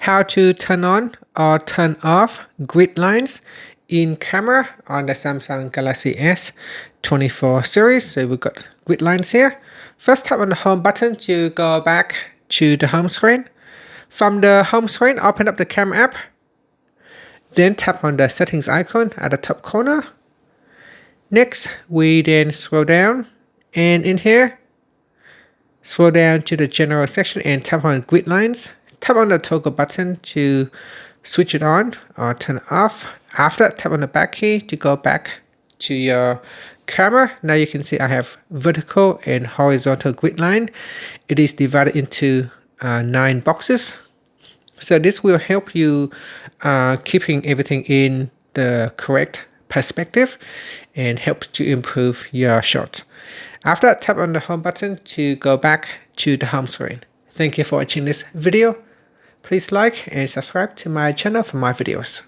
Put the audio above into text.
how to turn on or turn off grid lines in camera on the Samsung Galaxy S24 series. So we've got grid lines here. First, tap on the home button to go back to the home screen. From the home screen, open up the camera app. Then tap on the settings icon at the top corner. Next, we then scroll down, and in here, scroll down to the general section and tap on grid lines. Tap on the toggle button to switch it on or turn it off. After that, tap on the back key to go back to your camera. Now you can see I have vertical and horizontal grid line. It is divided into 9 boxes. So this will help you keeping everything in the correct perspective and helps to improve your shots. After that, tap on the home button to go back to the home screen. Thank you for watching this video. Please like and subscribe to my channel for more videos.